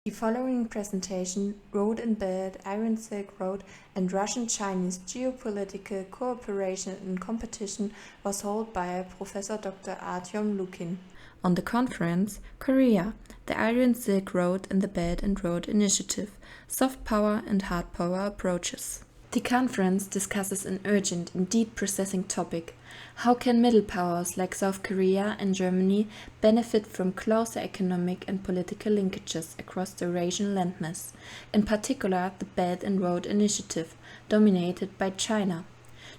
The following presentation, Road and Belt, Iron Silk Road and Russian-Chinese Geopolitical Cooperation and Competition was held by Professor Dr. Artyom Lukin. On the conference, Korea, the Iron Silk Road and the Belt and Road Initiative, Soft Power and Hard Power Approaches. The conference discusses an urgent and deep processing topic. How can middle powers like South Korea and Germany benefit from closer economic and political linkages across the Eurasian landmass, in particular the Belt and Road Initiative, dominated by China?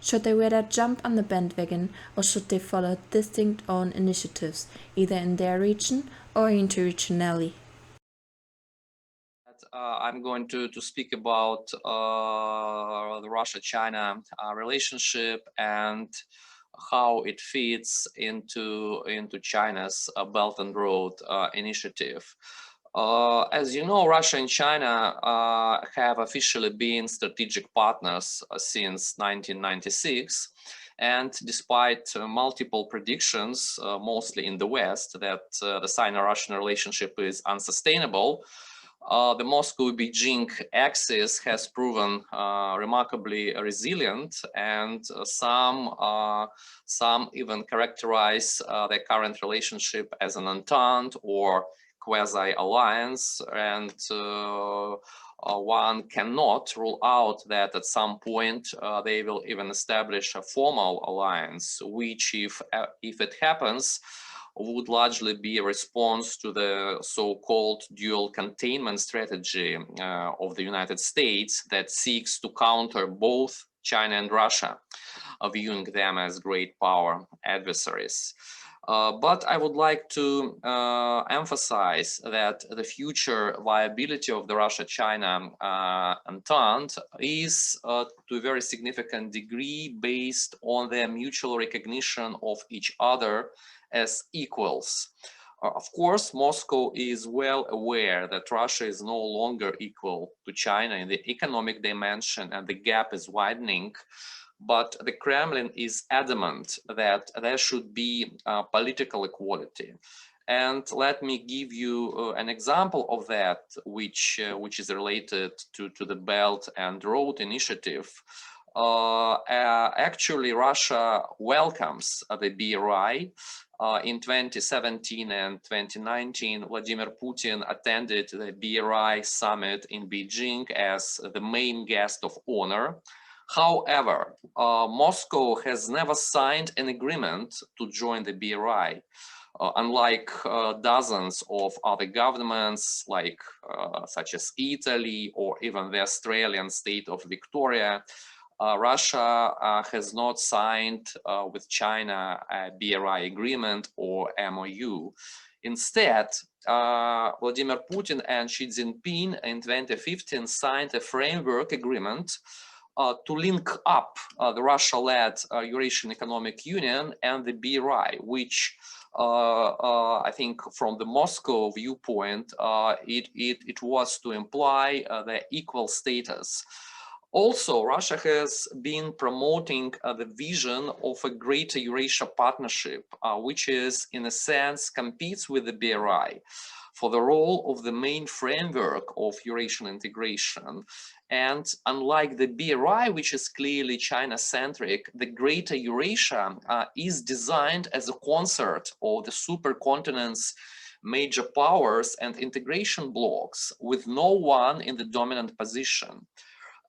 Should they rather jump on the bandwagon or should they follow distinct own initiatives, either in their region or interregionally? I'm going to speak about the Russia-China relationship and how it fits into China's Belt and Road initiative. As you know, Russia and China have officially been strategic partners since 1996. And despite multiple predictions, mostly in the West, that the Sino-Russian relationship is unsustainable, the Moscow-Beijing axis has proven remarkably resilient, and some even characterize their current relationship as an entente or quasi-alliance, and one cannot rule out that at some point they will even establish a formal alliance, which, if it happens, would largely be a response to the so-called dual containment strategy of the United States that seeks to counter both China and Russia, viewing them as great power adversaries. But I would like to emphasize that the future viability of the Russia-China entente is to a very significant degree based on their mutual recognition of each other as equals. Of course, Moscow is well aware that Russia is no longer equal to China in the economic dimension, and the gap is widening. But the Kremlin is adamant that there should be political equality. And let me give you an example of that, which is related to the Belt and Road Initiative. Actually, Russia welcomes the BRI. In 2017 and 2019, Vladimir Putin attended the BRI summit in Beijing as the main guest of honor. However, Moscow has never signed an agreement to join the BRI. Unlike dozens of other governments, like such as Italy or even the Australian state of Victoria, Russia has not signed with China a BRI agreement or MOU. Instead, Vladimir Putin and Xi Jinping in 2015 signed a framework agreement to link up the Russia-led Eurasian Economic Union and the BRI, which I think from the Moscow viewpoint, it was to imply the equal status. Also, Russia has been promoting the vision of a greater Eurasia partnership, which is, in a sense, competes with the BRI for the role of the main framework of Eurasian integration. And unlike the BRI, which is clearly China-centric, the Greater Eurasia is designed as a concert of the supercontinent's major powers and integration blocks, with no one in the dominant position.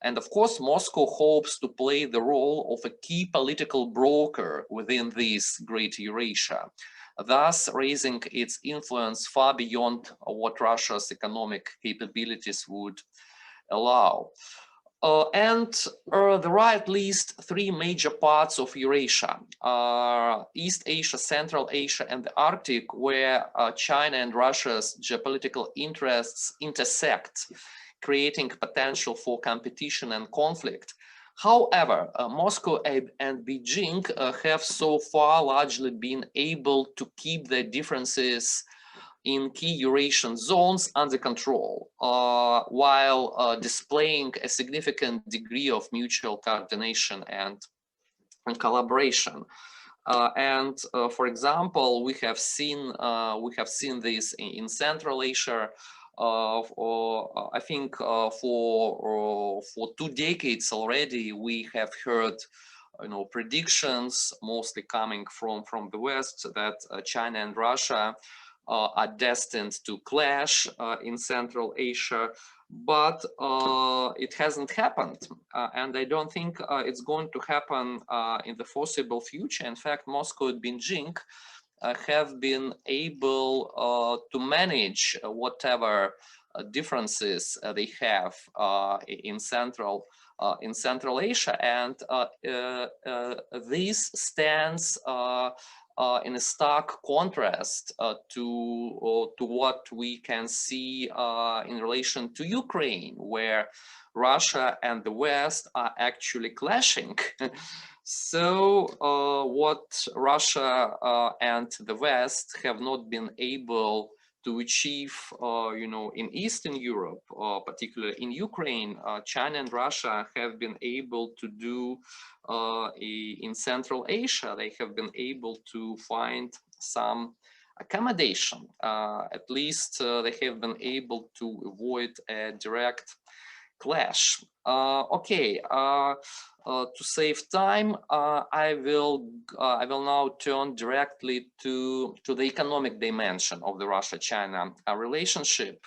And of course, Moscow hopes to play the role of a key political broker within this Great Eurasia, thus raising its influence far beyond what Russia's economic capabilities would allow. There are at least three major parts of Eurasia: East Asia, Central Asia, and the Arctic, where China and Russia's geopolitical interests intersect, creating potential for competition and conflict. However, Moscow and Beijing have so far largely been able to keep their differences in key Eurasian zones under control, while displaying a significant degree of mutual coordination and collaboration. For example, we have seen this in Central Asia, I think for 2 decades already, we have heard predictions mostly coming from the West that China and Russia are destined to clash in Central Asia, but it hasn't happened, and I don't think it's going to happen in the foreseeable future. In fact, Moscow and Beijing have been able to manage whatever differences they have in Central Asia, and this stands in a stark contrast to what we can see in relation to Ukraine, where Russia and the West are actually clashing. So what Russia and the West have not been able to achieve, in Eastern Europe, particularly in Ukraine, China and Russia have been able to do in Central Asia. They have been able to find some accommodation. At least they have been able to avoid a direct clash. Okay. To save time, I will now turn directly to the economic dimension of the Russia-China relationship.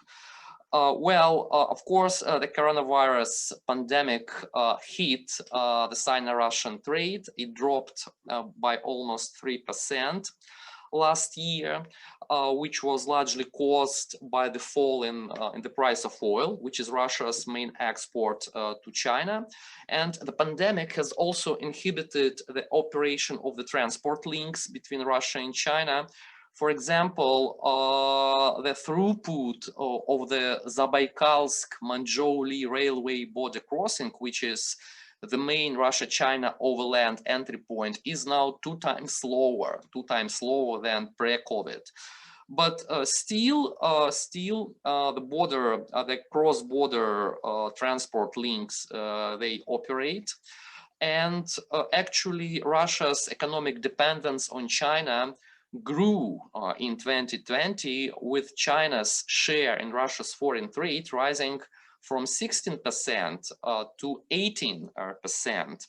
Of course, the coronavirus pandemic hit the Sino-Russian trade. It dropped by almost 3% last year, which was largely caused by the fall in the price of oil, which is Russia's main export to China. And the pandemic has also inhibited the operation of the transport links between Russia and China. For example, the throughput of the Zabaikalsk-Manzhouli railway border crossing, which is the main Russia-China overland entry point, is now two times slower than pre-COVID. But still, the cross-border transport links, they operate. And actually, Russia's economic dependence on China grew in 2020, with China's share in Russia's foreign trade rising from 16% to 18%.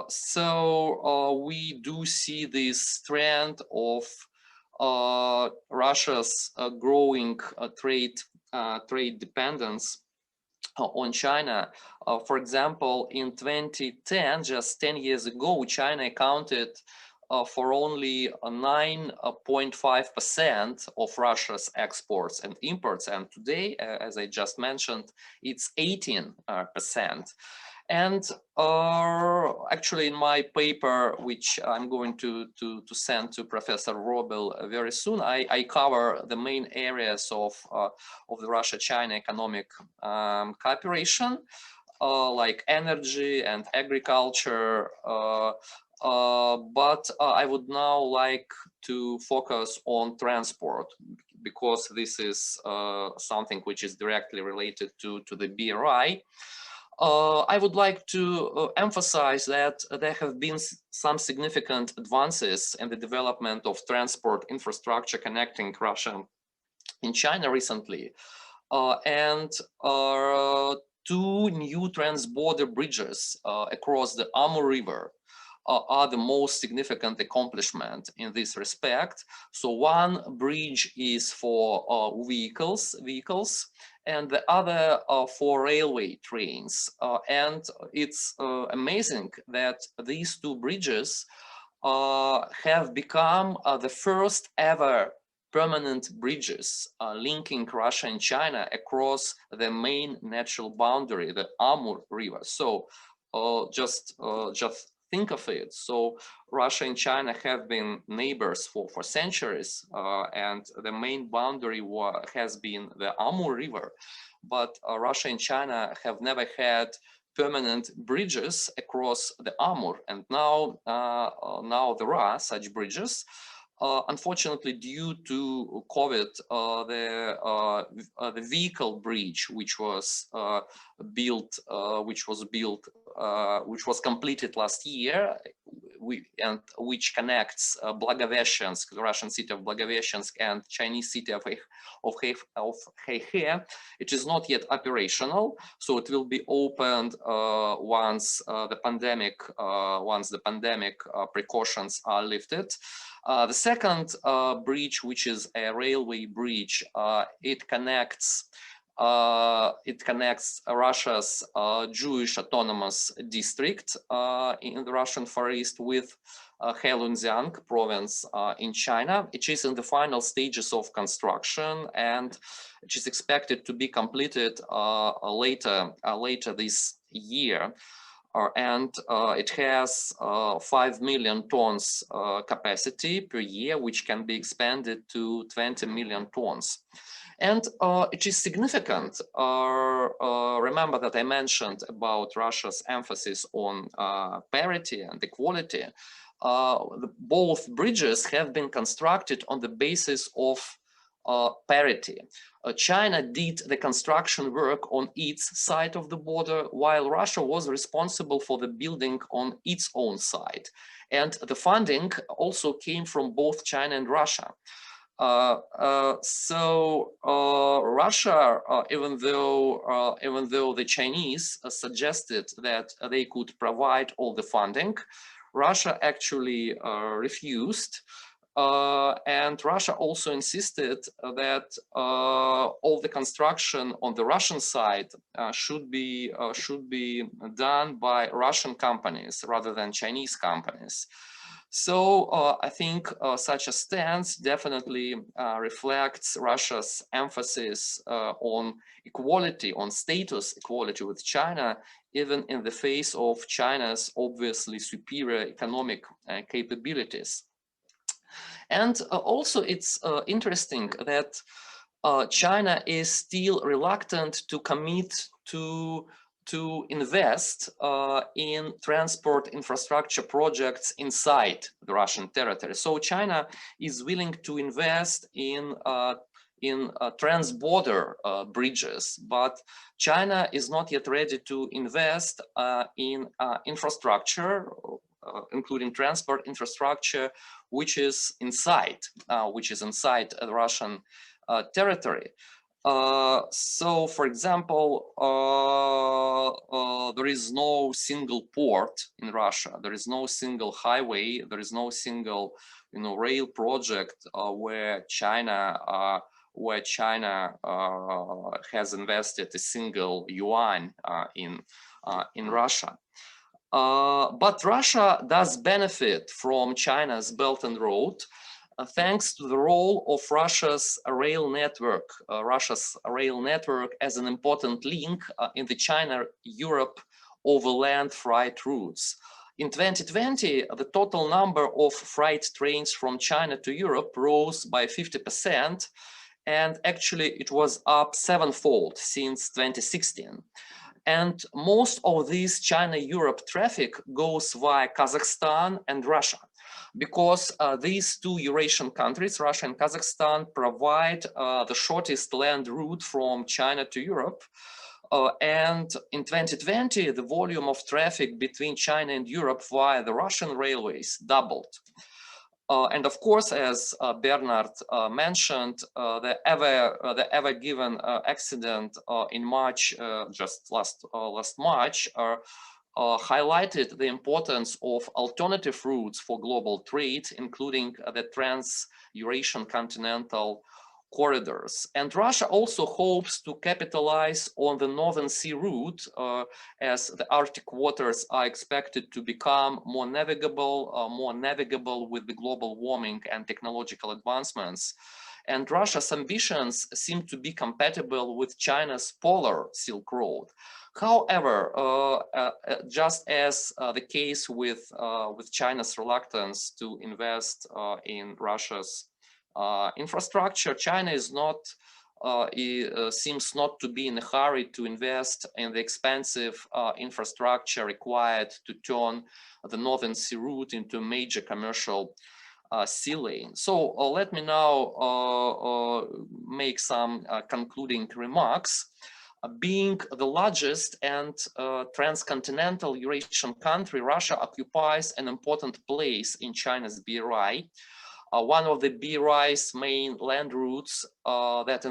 So we do see this trend of Russia's growing trade dependence on China. For example, in 2010, just 10 years ago, China accounted for only 9.5% of Russia's exports and imports, and today, as I just mentioned, it's 18%. And actually, in my paper, which I'm going to send to Professor Robel very soon, I cover the main areas of the Russia-China economic cooperation, like energy and agriculture. But I would now like to focus on transport, because this is something which is directly related to the BRI. I would like to emphasize that there have been some significant advances in the development of transport infrastructure connecting Russia and China recently. And 2 new transborder bridges across the Amur River are the most significant accomplishment in this respect. So one bridge is for vehicles, and the other for railway trains. And it's amazing that these 2 bridges have become the first ever permanent bridges linking Russia and China across the main natural boundary, the Amur River. So just think of it. So Russia and China have been neighbors for centuries, and the main boundary has been the Amur River. But Russia and China have never had permanent bridges across the Amur, and now there are such bridges. Unfortunately, due to COVID, the vehicle bridge, which was completed last year, which connects Blagoveshchensk, the Russian city of Blagoveshchensk, and Chinese city of Heihe. It is not yet operational, so it will be opened once the pandemic precautions are lifted. The second bridge, which is a railway bridge, it connects Russia's Jewish autonomous district in the Russian Far East with Heilongjiang province in China. It is in the final stages of construction, and it is expected to be completed later this year. And it has 5 million tons capacity per year, which can be expanded to 20 million tons. And it is significant. Remember that I mentioned about Russia's emphasis on parity and equality. Both bridges have been constructed on the basis of parity. China did the construction work on its side of the border, while Russia was responsible for the building on its own side. And the funding also came from both China and Russia. Russia, even though the Chinese suggested that they could provide all the funding, Russia actually refused. And Russia also insisted that all the construction on the Russian side should be done by Russian companies rather than Chinese companies. So I think such a stance definitely reflects Russia's emphasis on equality, on status equality with China, even in the face of China's obviously superior economic capabilities. And also it's interesting that China is still reluctant to commit to invest in transport infrastructure projects inside the Russian territory. So China is willing to invest in trans-border bridges, but China is not yet ready to invest in infrastructure, including transport infrastructure, which is inside the Russian territory. So, for example, there is no single port in Russia. There is no single highway. There is no single, rail project where China has invested a single yuan in Russia. But Russia does benefit from China's Belt and Road, thanks to the role of Russia's rail network as an important link in the China-Europe overland freight routes. In 2020, the total number of freight trains from China to Europe rose by 50%, and actually it was up sevenfold since 2016. And most of this China-Europe traffic goes via Kazakhstan and Russia, because these two Eurasian countries, Russia and Kazakhstan, provide the shortest land route from China to Europe. And in 2020, the volume of traffic between China and Europe via the Russian railways doubled. And of course, as Bernard mentioned, the Ever Given accident in March, just last March, highlighted the importance of alternative routes for global trade, including the trans-Eurasian continental corridors. And Russia also hopes to capitalize on the Northern Sea route as the Arctic waters are expected to become more navigable with the global warming and technological advancements. And Russia's ambitions seem to be compatible with China's polar Silk Road. However, just as the case with China's reluctance to invest in Russia's infrastructure, China is not seems not to be in a hurry to invest in the expensive infrastructure required to turn the Northern Sea route into a major commercial sea lane. So let me now make some concluding remarks. Being the largest and transcontinental Eurasian country, Russia occupies an important place in China's BRI. One of the BRI's main land routes that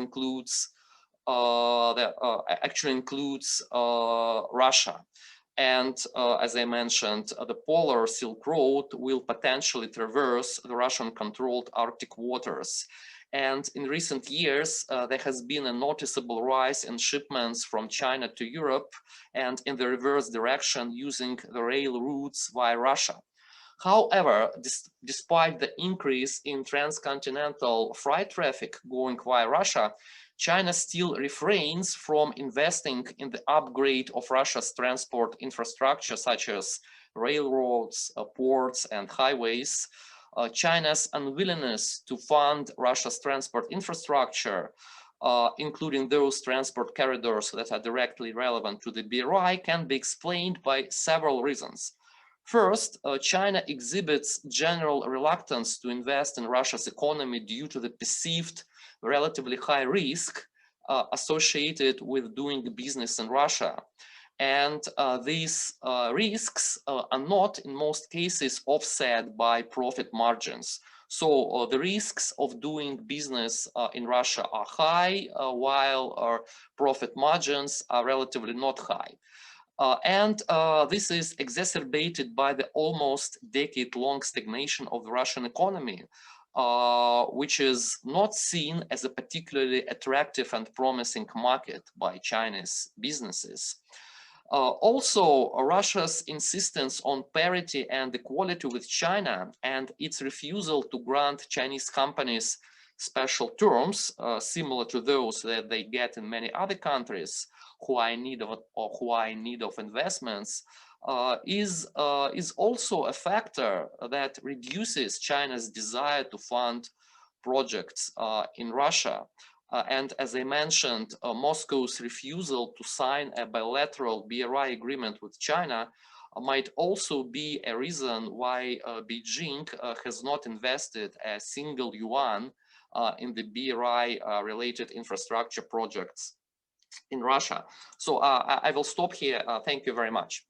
actually includes Russia. And as I mentioned, the polar Silk Road will potentially traverse the Russian-controlled Arctic waters. And in recent years, there has been a noticeable rise in shipments from China to Europe and in the reverse direction using the rail routes via Russia. However, despite the increase in transcontinental freight traffic going via Russia, China still refrains from investing in the upgrade of Russia's transport infrastructure, such as railroads, ports, and highways. China's unwillingness to fund Russia's transport infrastructure, including those transport corridors that are directly relevant to the BRI, can be explained by several reasons. First, China exhibits general reluctance to invest in Russia's economy due to the perceived relatively high risk associated with doing business in Russia. And these risks are not, in most cases, offset by profit margins. So the risks of doing business in Russia are high, while our profit margins are relatively not high. This is exacerbated by the almost decade-long stagnation of the Russian economy, which is not seen as a particularly attractive and promising market by Chinese businesses. Also, Russia's insistence on parity and equality with China and its refusal to grant Chinese companies special terms similar to those that they get in many other countries who are in need of investments is also a factor that reduces China's desire to fund projects in Russia. And as I mentioned, Moscow's refusal to sign a bilateral BRI agreement with China might also be a reason why Beijing has not invested a single yuan in the BRI related infrastructure projects in Russia. So I will stop here. Thank you very much.